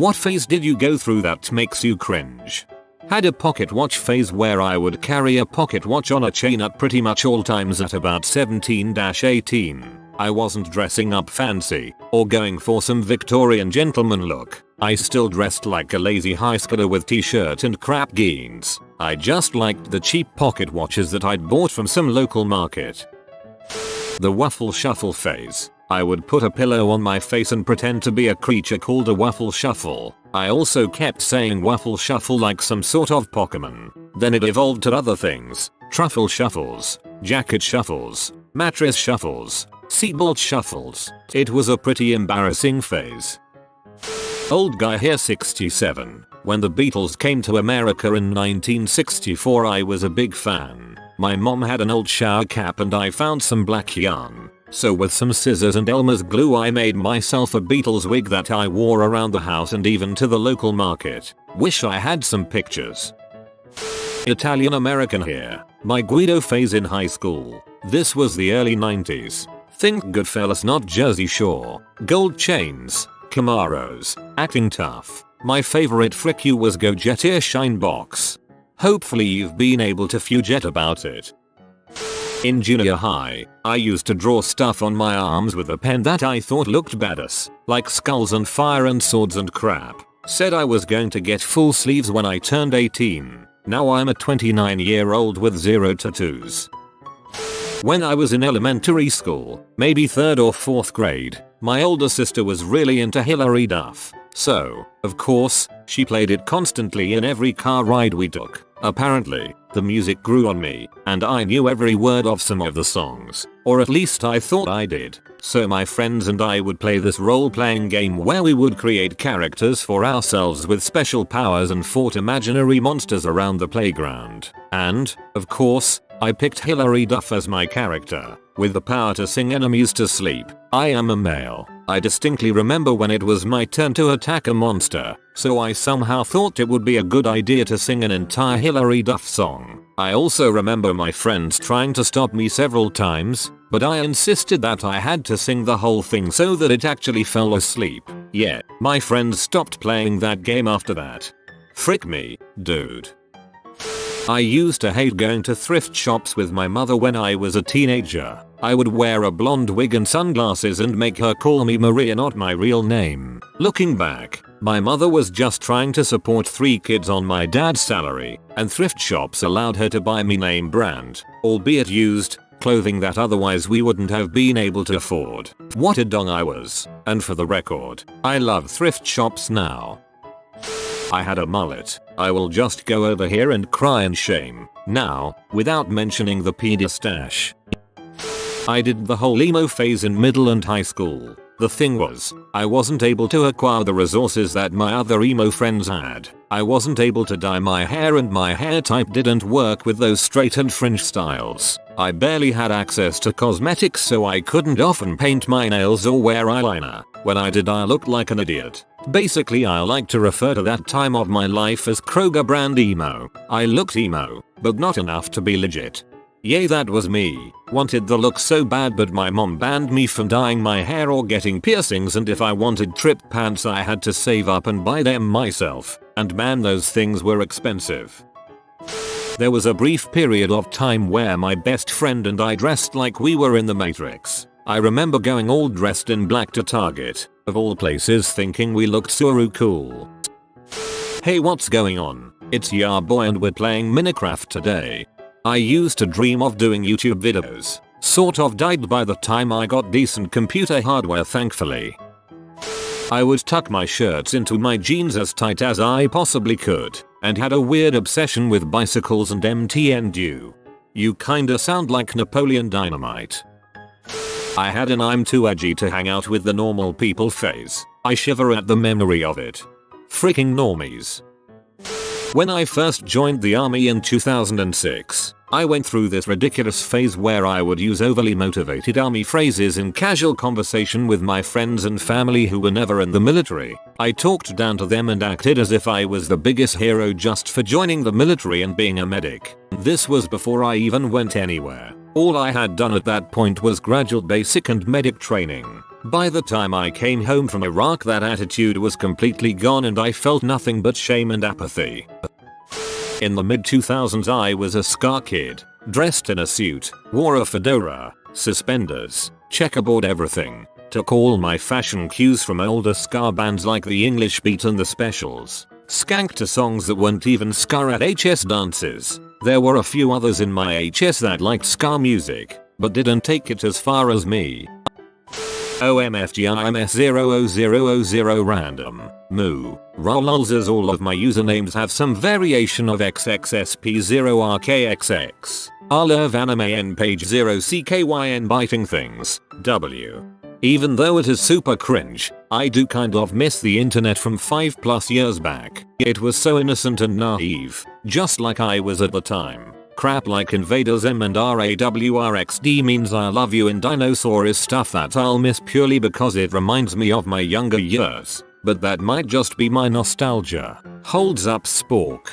What phase did you go through that makes you cringe? Had a pocket watch phase where I would carry a pocket watch on a chain at pretty much all times at about 17-18. I wasn't dressing up fancy or going for some Victorian gentleman look. I still dressed like a lazy high schooler with t-shirt and crap jeans. I just liked the cheap pocket watches that I'd bought from some local market. The waffle shuffle phase. I would put a pillow on my face and pretend to be a creature called a waffle shuffle. I also kept saying waffle shuffle like some sort of Pokemon. Then it evolved to other things. Truffle shuffles, jacket shuffles, mattress shuffles, seatbelt shuffles. It was a pretty embarrassing phase. Old guy here 67. When the Beatles came to America in 1964 I was a big fan. My mom had an old shower cap and I found some black yarn. So with some scissors and Elmer's glue I made myself a Beatles wig that I wore around the house and even to the local market. Wish I had some pictures. Italian American here. My Guido phase in high school. This was the early 90s. Think Goodfellas not Jersey Shore. Gold chains. Camaros. Acting tough. My favorite frick you was Go Jeteer Shine Box. Hopefully you've been able to fidget about it. In junior high, I used to draw stuff on my arms with a pen that I thought looked badass, like skulls and fire and swords and crap. Said I was going to get full sleeves when I turned 18. Now I'm a 29-year-old with 0 tattoos. When I was in elementary school, maybe 3rd or 4th grade, my older sister was really into Hilary Duff. So, of course, she played it constantly in every car ride we took. Apparently, the music grew on me, and I knew every word of some of the songs. Or at least I thought I did. So my friends and I would play this role-playing game where we would create characters for ourselves with special powers and fought imaginary monsters around the playground. And, of course, I picked Hilary Duff as my character, with the power to sing enemies to sleep. I am a male. I distinctly remember when it was my turn to attack a monster, so I somehow thought it would be a good idea to sing an entire Hilary Duff song. I also remember my friends trying to stop me several times, but I insisted that I had to sing the whole thing so that it actually fell asleep. Yeah, my friends stopped playing that game after that. Frick me, dude. I used to hate going to thrift shops with my mother when I was a teenager. I would wear a blonde wig and sunglasses and make her call me Maria, not my real name. Looking back, my mother was just trying to support 3 kids on my dad's salary, and thrift shops allowed her to buy me name brand, albeit used, clothing that otherwise we wouldn't have been able to afford. What a dong I was. And for the record, I love thrift shops now. I had a mullet. I will just go over here and cry in shame. Now, without mentioning the pedistache. I did the whole emo phase in middle and high school. The thing was, I wasn't able to acquire the resources that my other emo friends had. I wasn't able to dye my hair and my hair type didn't work with those straight and fringe styles. I barely had access to cosmetics so I couldn't often paint my nails or wear eyeliner. When I did I looked like an idiot. Basically I like to refer to that time of my life as Kroger brand emo. I looked emo, but not enough to be legit. Yay, that was me. Wanted the look so bad but my mom banned me from dyeing my hair or getting piercings, and if I wanted trip pants I had to save up and buy them myself. And man, those things were expensive. There was a brief period of time where my best friend and I dressed like we were in the Matrix. I remember going all dressed in black to Target, of all places, thinking we looked so cool. Hey, what's going on? It's your boy and we're playing Minecraft today. I used to dream of doing YouTube videos. Sort of died by the time I got decent computer hardware, thankfully. I would tuck my shirts into my jeans as tight as I possibly could, and had a weird obsession with bicycles and MTN Dew. You kinda sound like Napoleon Dynamite. I had an I'm too edgy to hang out with the normal people phase. I shiver at the memory of it. Freaking normies. When I first joined the army in 2006, I went through this ridiculous phase where I would use overly motivated army phrases in casual conversation with my friends and family who were never in the military. I talked down to them and acted as if I was the biggest hero just for joining the military and being a medic. This was before I even went anywhere. All I had done at that point was graduate basic and medic training. By the time I came home from Iraq, that attitude was completely gone and I felt nothing but shame and apathy. In the mid-2000s I was a ska kid, dressed in a suit, wore a fedora, suspenders, checkerboard everything, took all my fashion cues from older ska bands like the English Beat and the Specials, skanked to songs that weren't even ska at HS dances. There were a few others in my HS that liked ska music, but didn't take it as far as me. OMFGIMS0000 random. Moo. Rolls as all of my usernames have some variation of XXSP0RKXX. I love anime N page 0CKYN biting things. W. Even though it is super cringe, I do kind of miss the internet from 5+ years back. It was so innocent and naive, just like I was at the time. Crap like Invaders M and RAWRXD means I love you and dinosaur is stuff that I'll miss purely because it reminds me of my younger years. But that might just be my nostalgia. Holds up Spork.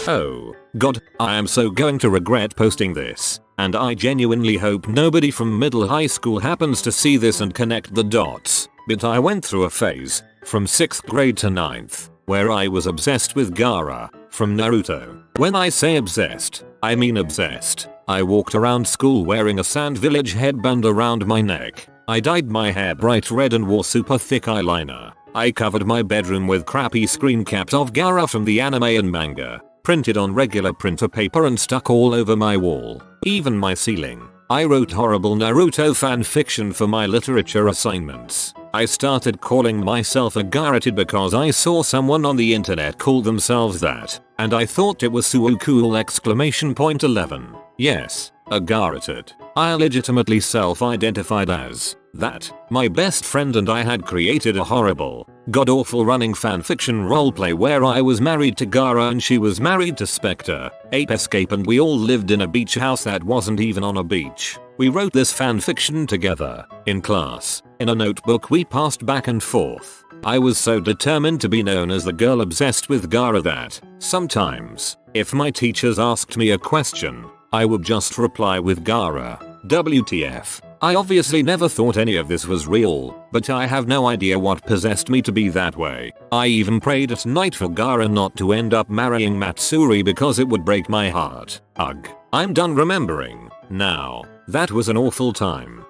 Oh god, I am so going to regret posting this, and I genuinely hope nobody from middle high school happens to see this and connect the dots, but I went through a phase, from 6th grade to 9th, where I was obsessed with Gaara, from Naruto. When I say obsessed, I mean obsessed. I walked around school wearing a Sand Village headband around my neck. I dyed my hair bright red and wore super thick eyeliner. I covered my bedroom with crappy screen caps of Gaara from the anime and manga, printed on regular printer paper and stuck all over my wall, even my ceiling. I wrote horrible Naruto fanfiction for my literature assignments. I started calling myself a Gaarated because I saw someone on the internet call themselves that, and I thought it was so cool! 11. Yes, a Gaarated. I legitimately self-identified as that. My best friend and I had created a horrible, god-awful running fanfiction roleplay where I was married to Gaara and she was married to Spectre, Ape Escape, and we all lived in a beach house that wasn't even on a beach. We wrote this fanfiction together, in class, in a notebook we passed back and forth. I was so determined to be known as the girl obsessed with Gaara that, sometimes, if my teachers asked me a question, I would just reply with Gaara. WTF. I obviously never thought any of this was real, but I have no idea what possessed me to be that way. I even prayed at night for Gaara not to end up marrying Matsuri because it would break my heart. Ugh. I'm done remembering. Now. That was an awful time.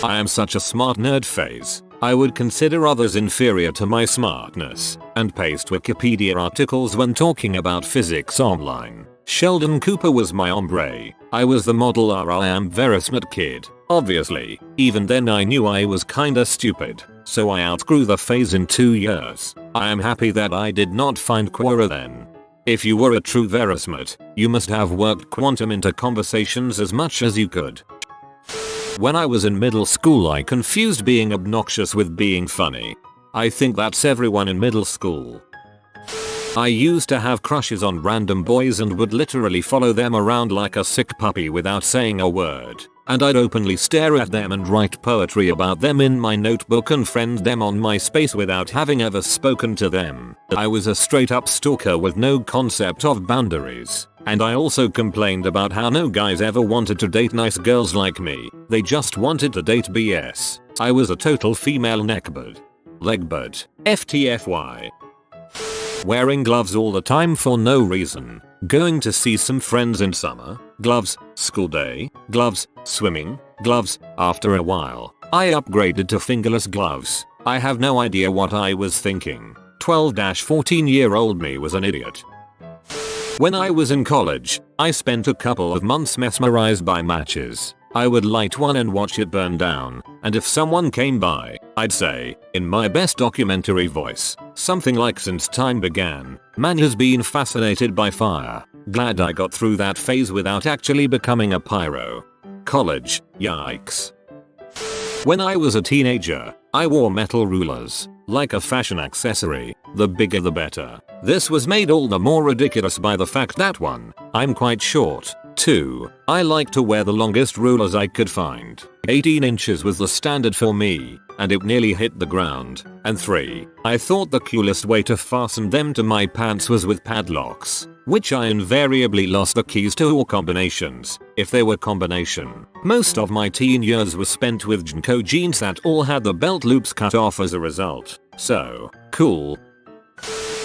I am such a smart nerd phase. I would consider others inferior to my smartness, and paste Wikipedia articles when talking about physics online. Sheldon Cooper was my ombre. I was the model I am very smart kid. Obviously, even then I knew I was kinda stupid, so I outgrew the phase in 2 years. I am happy that I did not find Quora then. If you were a true Verismart, you must have worked quantum into conversations as much as you could. When I was in middle school I confused being obnoxious with being funny. I think that's everyone in middle school. I used to have crushes on random boys and would literally follow them around like a sick puppy without saying a word. And I'd openly stare at them and write poetry about them in my notebook and friend them on MySpace without having ever spoken to them. I was a straight up stalker with no concept of boundaries. And I also complained about how no guys ever wanted to date nice girls like me. They just wanted to date BS. I was a total female neckbird. Legbird. FTFY. Wearing gloves all the time for no reason. Going to see some friends in summer. Gloves. School day. Gloves. Swimming. Gloves. After a while, I upgraded to fingerless gloves. I have no idea what I was thinking. 12-14-year-old me was an idiot. When I was in college, I spent a couple of months mesmerized by matches. I would light one and watch it burn down, and if someone came by, I'd say, in my best documentary voice, something like "Since time began, man has been fascinated by fire." Glad I got through that phase without actually becoming a pyro. College, yikes. When I was a teenager, I wore metal rulers, like a fashion accessory, the bigger the better. This was made all the more ridiculous by the fact that 1, I'm quite short, 2, I like to wear the longest rulers I could find. 18 inches was the standard for me, and it nearly hit the ground. And 3. I thought the coolest way to fasten them to my pants was with padlocks, which I invariably lost the keys to or combinations, if they were combination. Most of my teen years were spent with JNCO jeans that all had the belt loops cut off as a result. So, cool.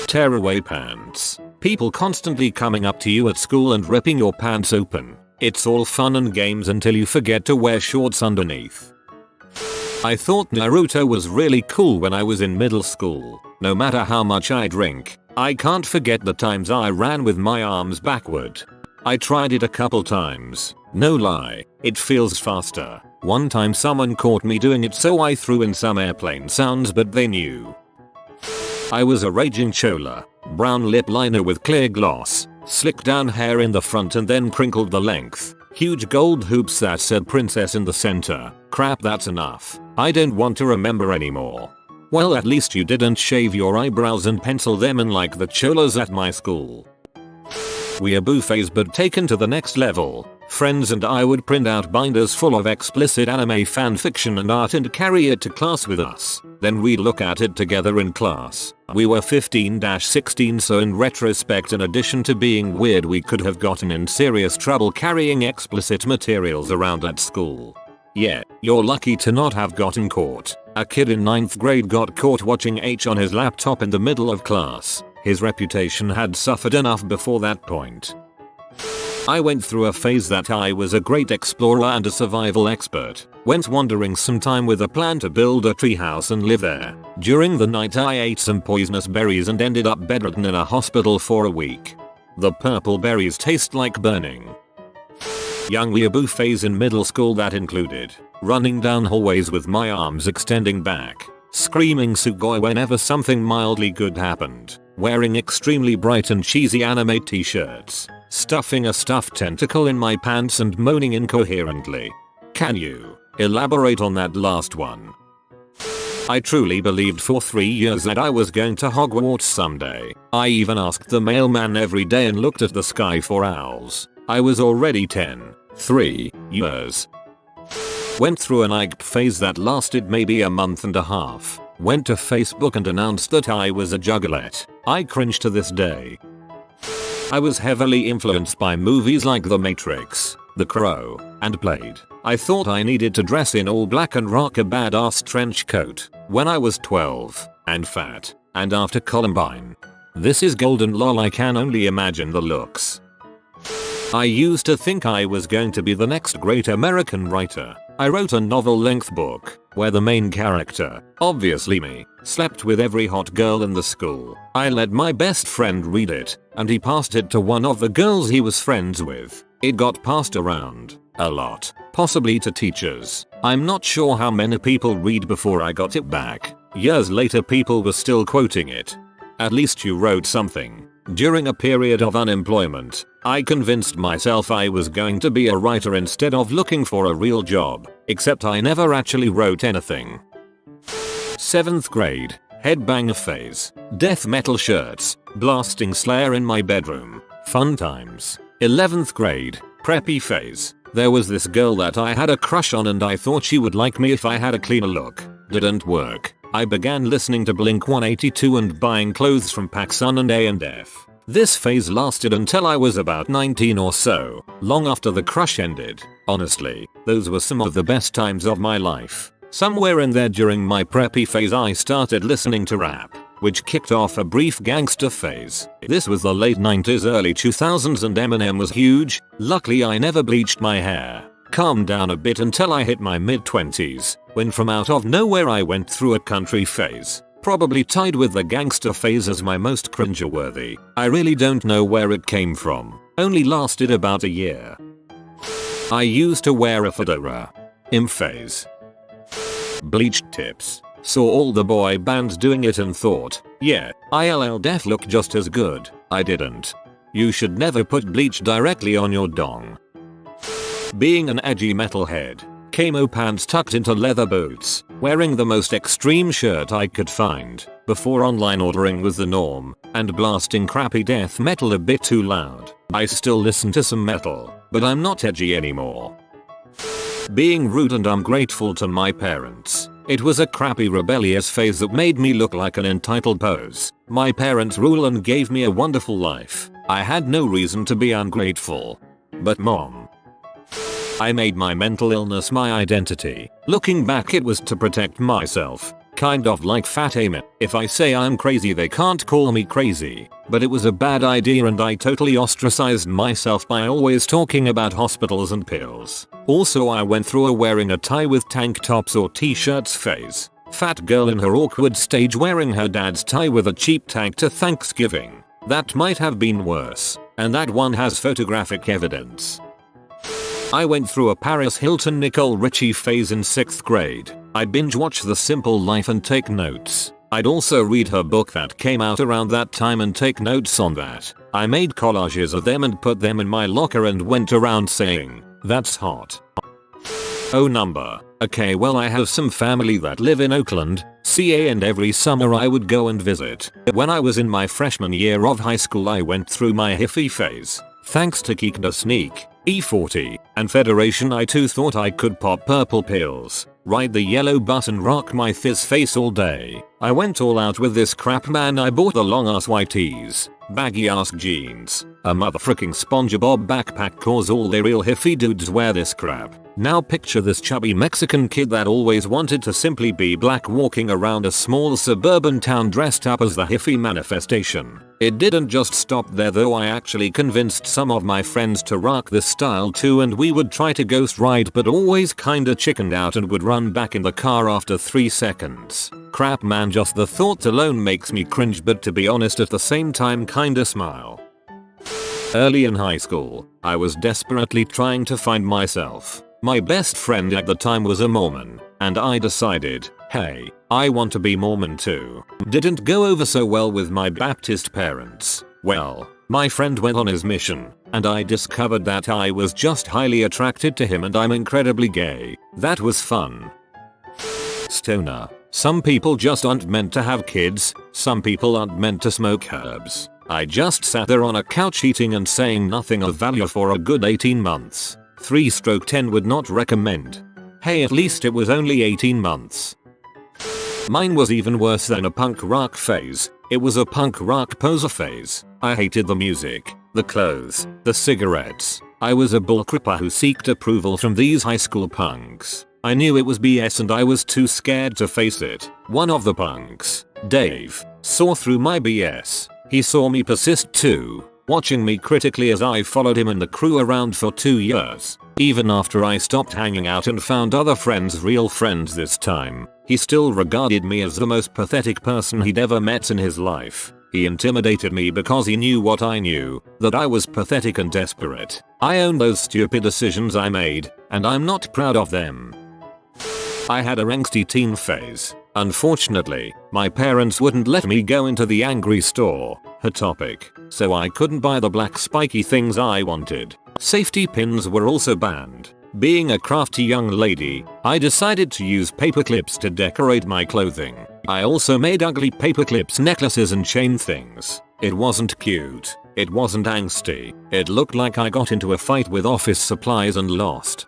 Tearaway pants. People constantly coming up to you at school and ripping your pants open. It's all fun and games until you forget to wear shorts underneath. I thought Naruto was really cool when I was in middle school. No matter how much I drink, I can't forget the times I ran with my arms backward. I tried it a couple times. No lie, it feels faster. One time someone caught me doing it, so I threw in some airplane sounds, but they knew. I was a raging chola. Brown lip liner with clear gloss, slick down hair in the front and then crinkled the length. Huge gold hoops that said princess in the center. Crap, that's enough. I don't want to remember anymore. Well, at least you didn't shave your eyebrows and pencil them in like the cholas at my school. Weeaboo phase, but taken to the next level. Friends and I would print out binders full of explicit anime fanfiction and art and carry it to class with us. Then we'd look at it together in class. We were 15-16, so in retrospect, in addition to being weird, we could have gotten in serious trouble carrying explicit materials around at school. Yeah, you're lucky to not have gotten caught. A kid in 9th grade got caught watching H on his laptop in the middle of class. His reputation had suffered enough before that point. I went through a phase that I was a great explorer and a survival expert. Went wandering some time with a plan to build a treehouse and live there. During the night I ate some poisonous berries and ended up bedridden in a hospital for a week. The purple berries taste like burning. Young weeaboo phase in middle school that included running down hallways with my arms extending back, screaming sugoi whenever something mildly good happened, wearing extremely bright and cheesy anime t-shirts, stuffing a stuffed tentacle in my pants and moaning incoherently. Can you elaborate on that last one? I truly believed for 3 years that I was going to Hogwarts someday. I even asked the mailman every day and looked at the sky for owls. I was already 3 years. Went through an IGP phase that lasted maybe a month and a half. Went to Facebook and announced that I was a juggalette. I cringe to this day. I was heavily influenced by movies like The Matrix, The Crow, and Blade. I thought I needed to dress in all black and rock a badass trench coat when I was 12 and fat, and after Columbine. This is golden lol, I can only imagine the looks. I used to think I was going to be the next great American writer. I wrote a novel-length book where the main character, obviously me, slept with every hot girl in the school. I let my best friend read it, and he passed it to one of the girls he was friends with. It got passed around a lot, possibly to teachers. I'm not sure how many people read before I got it back. Years later people were still quoting it. At least you wrote something. During a period of unemployment, I convinced myself I was going to be a writer instead of looking for a real job, except I never actually wrote anything. 7th grade, headbanger phase, death metal shirts, blasting Slayer in my bedroom, fun times. 11th grade, preppy phase. There was this girl that I had a crush on and I thought she would like me if I had a cleaner look. Didn't work. I began listening to Blink 182 and buying clothes from PacSun and A&F. This phase lasted until I was about 19 or so, long after the crush ended. Honestly, those were some of the best times of my life. Somewhere in there during my preppy phase I started listening to rap, which kicked off a brief gangster phase. This was the late 90s, early 2000s, and Eminem was huge. Luckily I never bleached my hair. Calmed down a bit until I hit my mid-20s, when from out of nowhere I went through a country phase. Probably tied with the gangster phase as my most cringeworthy. I really don't know where it came from. Only lasted about a year. I used to wear a fedora. Im phase. Bleached tips. Saw all the boy bands doing it and thought, yeah, ILL def look just as good. I didn't. You should never put bleach directly on your dong. Being an edgy metalhead. Camo pants tucked into leather boots, wearing the most extreme shirt I could find, before online ordering was the norm, and blasting crappy death metal a bit too loud. I still listen to some metal, but I'm not edgy anymore. Being rude and ungrateful to my parents. It was a crappy rebellious phase that made me look like an entitled pose. My parents rule and gave me a wonderful life. I had no reason to be ungrateful. But mom. I made my mental illness my identity. Looking back, it was to protect myself. Kind of like Fat Amy. If I say I'm crazy, they can't call me crazy. But it was a bad idea and I totally ostracized myself by always talking about hospitals and pills. Also, I went through a wearing a tie with tank tops or t-shirts phase. Fat girl in her awkward stage wearing her dad's tie with a cheap tank to Thanksgiving. That might have been worse. And that one has photographic evidence. I went through a Paris Hilton Nicole Richie phase in 6th grade. I'd binge watch The Simple Life and take notes. I'd also read her book that came out around that time and take notes on that. I made collages of them and put them in my locker and went around saying, "That's hot." Oh number. Okay, well, I have some family that live in Oakland, CA, and every summer I would go and visit. When I was in my freshman year of high school, I went through my hippie phase. Thanks to Geek Sneak, E40, and Federation, I too thought I could pop purple pills, ride the yellow bus and rock my fizz face all day. I went all out with this crap, man. I bought the long ass white tees, baggy ass jeans, a motherfucking SpongeBob backpack cause all the real hippie dudes wear this crap. Now picture this chubby Mexican kid that always wanted to simply be black walking around a small suburban town dressed up as the hippie manifestation. It didn't just stop there though. I actually convinced some of my friends to rock this style too, and we would try to ghost ride but always kinda chickened out and would run back in the car after 3 seconds. Crap, man, just the thought alone makes me cringe, but to be honest at the same time kinda smile. Early in high school, I was desperately trying to find myself. My best friend at the time was a Mormon, and I decided, hey, I want to be Mormon too. Didn't go over so well with my Baptist parents. Well, my friend went on his mission, and I discovered that I was just highly attracted to him and I'm incredibly gay. That was fun. Stoner. Some people just aren't meant to have kids, some people aren't meant to smoke herbs. I just sat there on a couch eating and saying nothing of value for a good 18 months. 3/10 would not recommend. Hey, at least it was only 18 months. Mine was even worse than a punk rock phase. It was a punk rock poser phase. I hated the music, the clothes, the cigarettes. I was a bullcrapper who seeked approval from these high school punks. I knew it was BS and I was too scared to face it. One of the punks, Dave, saw through my BS. He saw me persist too, watching me critically as I followed him and the crew around for 2 years. Even after I stopped hanging out and found other friends, real friends this time, he still regarded me as the most pathetic person he'd ever met in his life. He intimidated me because he knew what I knew, that I was pathetic and desperate. I own those stupid decisions I made, and I'm not proud of them. I had a angsty teen phase. Unfortunately, my parents wouldn't let me go into the angry store, Hot Topic, so I couldn't buy the black spiky things I wanted. Safety pins were also banned. Being a crafty young lady, I decided to use paper clips to decorate my clothing. I also made ugly paper clips necklaces and chain things. It wasn't cute. It wasn't angsty. It looked like I got into a fight with office supplies and lost.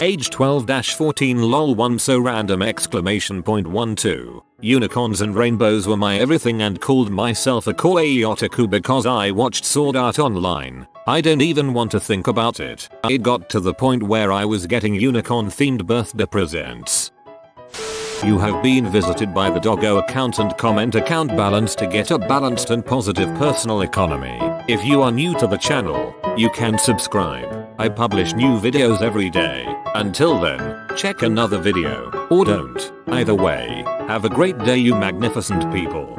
Age 12-14 lol 1 so random !12. Unicorns and rainbows were my everything and called myself a kawaii otaku because I watched Sword Art Online. I don't even want to think about it. It got to the point where I was getting unicorn themed birthday presents. You have been visited by the doggo account and comment account balance to get a balanced and positive personal economy. If you are new to the channel, you can subscribe. I publish new videos every day. Until then, check another video, or don't. Either way, have a great day you magnificent people.